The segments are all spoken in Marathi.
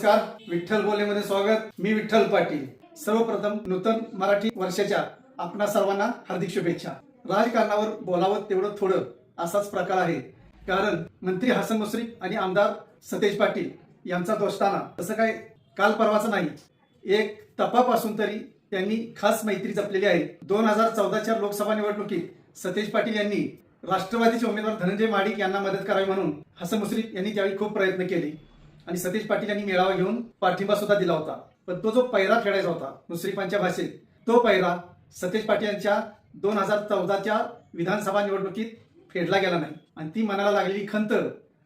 नमस्कार, विठ्ठल बोलेमध्ये स्वागत. मी विठ्ठल पाटील. सर्वप्रथम नूतन मराठी वर्षाच्या आपणा सर्वांना हार्दिक शुभेच्छा. राजकारणावर बोलावं तेवढं थोडं असाच प्रकार आहे. कारण मंत्री हसन मुश्रीफ आणि आमदार सतेज पाटील यांचा दोस्ताना तसं काय काल परवाचं नाही, एक तपापासून तरी त्यांनी खास मैत्री जपलेली आहे. 2014च्या लोकसभा निवडणुकीत सतेज पाटील यांनी राष्ट्रवादीचे उमेदवार धनंजय महाडिक यांना मदत करावी म्हणून हसन मुश्रीफ यांनी त्यावेळी खूप प्रयत्न केले आणि सतेज पाटील यांनी मेळावा घेऊन पाठिंबा सुद्धा दिला होता. पण तो जो पैरा फेडायचा होता मुश्रीफांच्या भाषेत, तो पैरा सतेज पाटील यांच्या 2014च्या विधानसभा निवडणुकीत फेडला गेला नाही आणि ती मनाला लागलेली खंत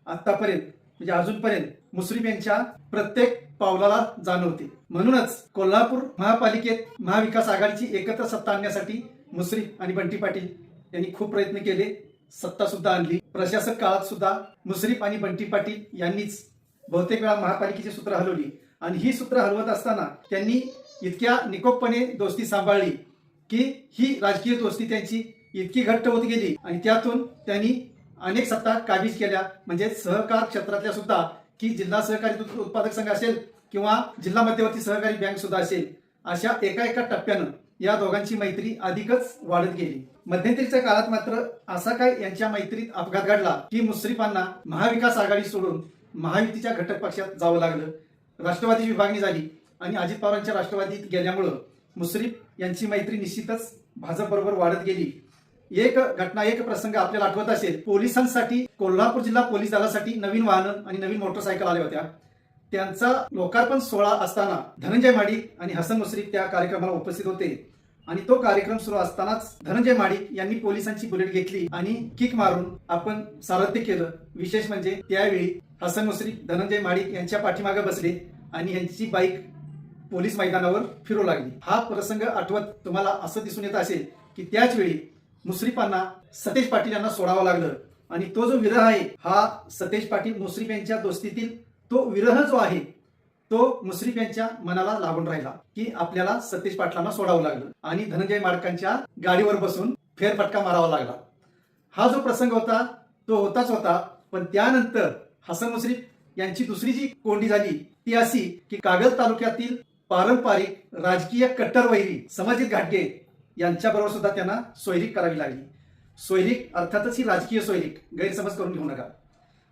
आतापर्यंत म्हणजे अजूनपर्यंत मुश्रीफ यांच्या प्रत्येक पावलाला जाणवते. म्हणूनच कोल्हापूर महापालिकेत महाविकास आघाडीची एकत्र सत्ता आणण्यासाठी मुश्रीफ आणि बंटी पाटील यांनी खूप प्रयत्न केले, सत्ता सुद्धा आणली. प्रशासक काळात सुद्धा मुश्रीफ आणि बंटी पाटील यांनीच बहुतेक वेळा महापालिकेची सूत्र हलवली आणि ही सूत्र हलवत असताना त्यांनी इतक्या निकोपपणे दोस्ती सांभाळली की ही राजकीय दोस्ती त्यांची इतकी घट्ट होत गेली आणि त्यातून त्यांनी अनेक सत्ता काबीज केल्या. म्हणजे सहकार क्षेत्रातल्या सुद्धा, की जिल्हा सहकारी दूध उत्पादक संघ असेल किंवा जिल्हा मध्यवर्ती सहकारी बँक सुद्धा असेल, अशा एका टप्प्यानं या दोघांची मैत्री अधिकच वाढत गेली. मध्यंतरीच्या काळात मात्र असा काय यांच्या मैत्रीत अपघात घडला की मुश्रीफांना महाविकास आघाडी सोडून महायुतीच्या घटक पक्षात जावं लागलं. राष्ट्रवादीची विभागणी झाली आणि अजित पवारांच्या राष्ट्रवादीत गेल्यामुळं मुश्रीफ यांची मैत्री निश्चितच भाजप बरोबर वाढत गेली. एक घटना, एक प्रसंग आपल्याला आठवत असेल. पोलिसांसाठी, कोल्हापूर जिल्हा पोलीस दलासाठी नवीन वाहनं आणि नवीन मोटरसायकल आल्या होत्या. त्यांचा लोकार्पण सोहळा असताना धनंजय महाडिक आणि हसन मुश्रीफ त्या कार्यक्रमाला उपस्थित होते आणि तो कार्यक्रम सुरू असतानाच धनंजय महाडिक यांनी पोलिसांची बुलेट घेतली आणि किक मारून आपण सारथ्य केलं. विशेष म्हणजे त्यावेळी हसन मुश्रीफ धनंजय महाडिक यांच्या पाठीमागे बसले आणि यांची बाईक पोलीस मैदानावर फिरू लागली. हा प्रसंग आठवत तुम्हाला असं दिसून येत असेल की त्याच वेळी मुश्रीफांना सतेज पाटील यांना सोडावं लागलं आणि तो जो विरह आहे, हा सतेज पाटील मुश्रीफ यांच्या दोस्तीतील तो विरह जो आहे तो मुश्रीफ यांच्या मनाला लागून राहिला की आपल्याला सतेज पाटलांना सोडावं लागलं आणि धनंजय महाडिकांच्या गाडीवर बसून फेरफटका मारावा लागला. हा जो प्रसंग होता तो होताच होता. पण त्यानंतर हसन मुश्रीफ यांची दुसरी जी कोंडी झाली ती अशी की कागल तालुक्यातील पारंपरिक राजकीय कट्टरवैरी समजित घाटगे यांच्याबरोबर सुद्धा त्यांना सोयरीक करावी लागली. सोयरीक अर्थातच ही राजकीय सोयरीक, गैरसमज करून घेऊ नका.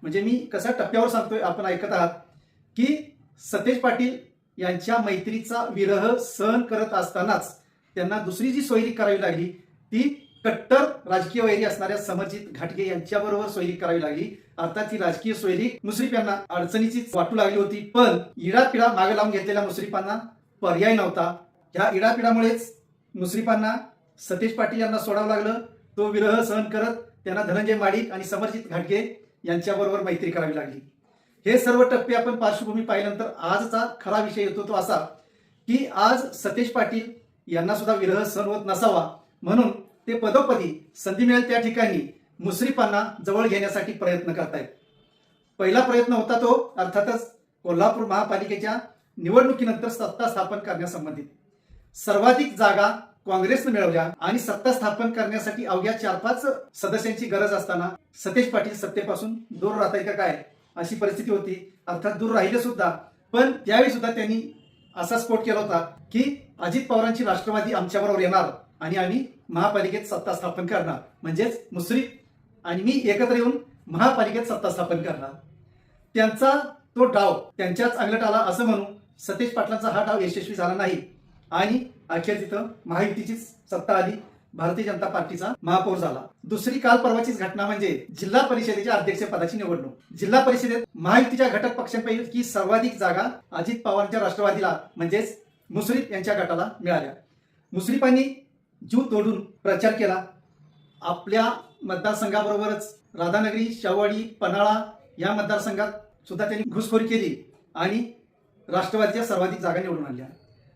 म्हणजे मी कशा टप्प्यावर सांगतोय, आपण ऐकत आहात की सतेज पाटील यांच्या मैत्रीचा विरह सहन करत असतानाच त्यांना दुसरी जी सोयरीक करावी लागली ती कट्टर राजकीय वैरी असणाऱ्या समरजित घाटगे यांच्याबरोबर सोयरीक करावी लागली. अर्थात ही राजकीय सोयरीक मुश्रीफ यांना अडचणीचीच वाटू लागली होती. पण इडापिडा मागे लावून घेतलेल्या मुश्रीफांना पर्याय नव्हता. ह्या इडापिडामुळेच मुश्रीफांना सतेज पाटील यांना सोडावं लागलं. तो विरह सहन करत त्यांना धनंजय महाडिक आणि समरजित घाटगे यांच्याबरोबर मैत्री करावी लागली. हे सर्व टप्पे आपण पार्श्वभूमी पाहिल्यानंतर आजचा खरा विषय येतो तो असा की आज सतेज पाटील यांना सुद्धा विरह सहन होत नसावा म्हणून ते पदोपदी संधी मिळेल त्या ठिकाणी मुश्रीफांना जवळ घेण्यासाठी प्रयत्न करतायत. पहिला प्रयत्न होता तो अर्थातच कोल्हापूर महापालिकेच्या निवडणुकीनंतर सत्ता स्थापन करण्यासंबंधित. सर्वाधिक जागा काँग्रेसनं मिळवल्या आणि सत्ता स्थापन करण्यासाठी अवघ्या 4-5 सदस्यांची गरज असताना सतेज पाटील सत्तेपासून दूर राहताय का काय अशी परिस्थिती होती. अर्थात दूर राहिले सुद्धा, पण त्यावेळी सुद्धा त्यांनी असा स्फोट केला होता की अजित पवारांची राष्ट्रवादी आमच्याबरोबर येणार आणि आम्ही महापालिकेत सत्ता स्थापन करणार, म्हणजेच मुश्रीफ आणि मी एकत्र येऊन महापालिकेत सत्ता स्थापन करणार. त्यांचा तो डाव त्यांच्याच अंगलट आला असं म्हणू. सतेज पाटलांचा हा डाव यशस्वी झाला नाही आणि अखेर तिथं महायुतीचीच सत्ता आली. भारतीय जनता पार्टीचा महापौर झाला. दुसरी काल परवाचीच घटना म्हणजे जिल्हा परिषदेच्या अध्यक्षपदाची निवडणूक. जिल्हा परिषदेत महायुतीच्या घटक पक्षांपैकी सर्वाधिक जागा अजित पवारांच्या राष्ट्रवादीला म्हणजेच मुश्रीफ यांच्या गटाला मिळाल्या. मुश्रीफांनी जीव तोडून प्रचार केला. आपल्या मतदारसंघाबरोबरच राधानगरी, शाहूवाडी, पन्हाळा या मतदारसंघात सुद्धा त्यांनी घुसखोरी केली आणि राष्ट्रवादीच्या सर्वाधिक जागा निवडून आणल्या.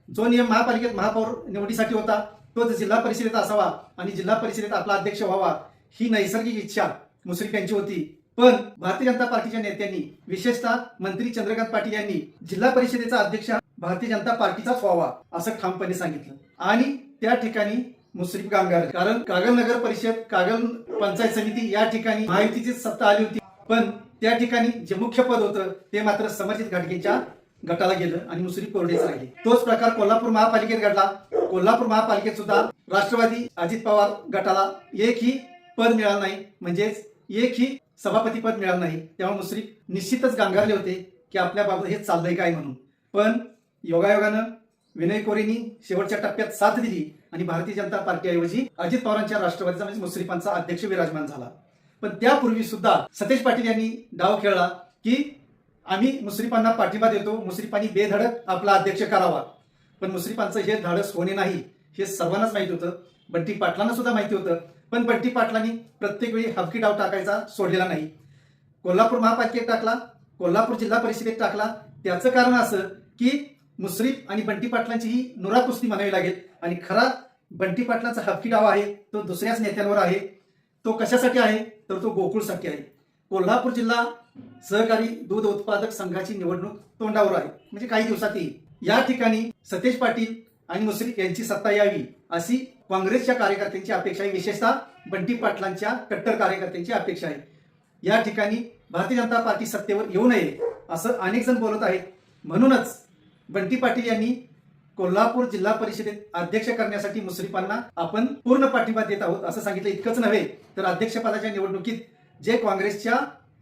जो नियम महापालिकेत महापौर निवडीसाठी होता तोच जिल्हा परिषदेत असावा आणि जिल्हा परिषदेत आपला अध्यक्ष व्हावा ही नैसर्गिक इच्छा मुश्रीफ यांची होती. पण भारतीय जनता पार्टीच्या नेत्यांनी, विशेषतः मंत्री चंद्रकांत पाटील यांनी जिल्हा परिषदेचा अध्यक्ष भारतीय जनता पार्टीचाच व्हावा असं ठामपणे सांगितलं आणि त्या ठिकाणी मुश्रीफ कामगार, कारण कागल नगर परिषद, कागल पंचायत समिती या ठिकाणी महायुतीची सत्ता आली होती. पण त्या ठिकाणी जे मुख्य पद होतं ते मात्र समरजित घाटगेंच्या गटाला गेलं आणि मुश्रीफ कोरडेच राहिले. तोच प्रकार कोल्हापूर महापालिकेत घडला. कोल्हापूर महापालिकेत सुद्धा राष्ट्रवादी अजित पवार गटाला एकही पद मिळालं नाही, म्हणजेच एकही सभापती पद मिळालं नाही. तेव्हा मुश्रीफ निश्चितच गांगारले होते की आपल्या बाबत हे चाललंय काय म्हणून. पण योगायोगानं विनय कोरेंनी शेवटच्या टप्प्यात साथ दिली आणि भारतीय जनता पार्टीऐवजी अजित पवारांच्या राष्ट्रवादीचा म्हणजे मुश्रीफांचा अध्यक्ष विराजमान झाला. पण त्यापूर्वी सुद्धा सतेज पाटील यांनी डाव खेळला की आम्ही मुश्रीफांना पाठिंबा देतो, मुश्रीफांनी बेधडक आपला अध्यक्ष करावा. पण मुश्रीफांचं हे धाडस होणे नाही हे सर्वांनाच माहिती होतं. बंटी पाटलांना सुद्धा माहिती होतं. पण बंटी पाटलांनी प्रत्येक वेळी हबकी डाव टाकायचा सोडलेला नाही. कोल्हापूर महापालिकेत टाकला, कोल्हापूर जिल्हा परिषदेत टाकला. त्याचं कारण असं की मुश्रीफ आणि बंटी पाटलांची ही नुरा कुस्ती म्हणावी लागेल. आणि खरा बंटी पाटलांचा हबकी डाव आहे तो दुसऱ्याच नेत्यांवर आहे. तो कशासाठी आहे तर तो गोकुळसाठी आहे. कोल्हापूर जिल्हा सहकारी दूध उत्पादक संघाची निवडणूक तोंडावर आहे, म्हणजे काही दिवसात येईल. या ठिकाणी सतेज पाटील आणि मुश्रीफ यांची सत्ता यावी अशी काँग्रेसच्या कार्यकर्त्यांची अपेक्षा आहे, विशेषतः बंटी पाटलांच्या कट्टर कार्यकर्त्यांची अपेक्षा आहे. या ठिकाणी भारतीय जनता पार्टी सत्तेवर येऊ नये असं अनेक जण बोलत आहेत. म्हणूनच बंटी पाटील यांनी कोल्हापूर जिल्हा परिषदेत अध्यक्ष करण्यासाठी मुश्रीफांना आपण पूर्ण पाठिंबा देत आहोत असं सांगितलं. इतकंच नव्हे तर अध्यक्षपदाच्या निवडणुकीत जे काँग्रेसच्या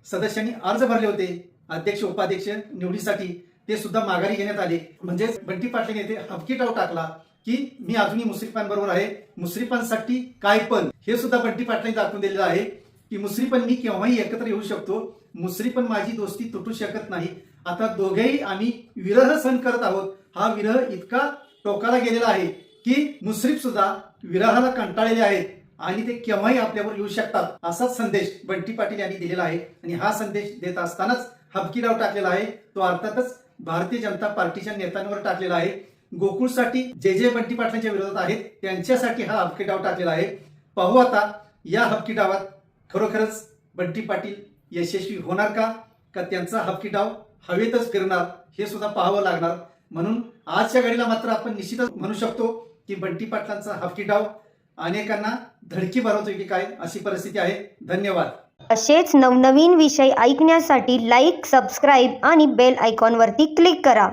सदस्यांनी अर्ज भरले होते अध्यक्ष उपाध्यक्ष निवडीसाठी ते सुद्धा माघारी घेण्यात आले. म्हणजेच बंटी पाटील येथे हबकी डाव टाकला की मी अजूनही मुश्रीफांबरोबर आहे, मुश्रीफांसाठी काय पण हे सुद्धा बंटी पाटलांनी दाखवून दिलेलं आहे की मुश्रीफान मी केव्हाही एकत्र येऊ शकतो, मुश्रीफान माझी दोस्ती तुटू शकत नाही. आता दोघेही आम्ही विरह सहन करत आहोत. हा विरह इतका टोकाला गेलेला आहे की मुश्रीफ सुद्धा विरहाला कंटाळलेले आहेत आणि ते केव्हाही आपल्यावर येऊ शकतात असाच संदेश बंटी पाटील यांनी दिलेला आहे. आणि हा संदेश देत असतानाच हबकी डाव टाकलेला आहे तो अर्थातच भारतीय जनता पार्टीच्या नेत्यांवर टाकलेला आहे. गोकुळसाठी जे बंटी पाटलांच्या विरोधात आहेत त्यांच्यासाठी हा हबकी डाव टाकलेला आहे. पाहू आता या हबकी डावात खरोखरच बंटी पाटील यशस्वी होणार का त्यांचा हबकी डाव हवेतच फिरणार हे सुद्धा पाहावं लागणार. म्हणून आजच्या घडीला मात्र आपण निश्चितच म्हणू शकतो की बंटी पाटलांचा हबकी डाव अनेकांना धडकी भरवतोय की काय अशी परिस्थिती आहे. धन्यवाद. असेच नवनवीन विषय ऐकण्यासाठी लाईक, सबस्क्राईब आणि बेल आयकॉनवरती क्लिक करा.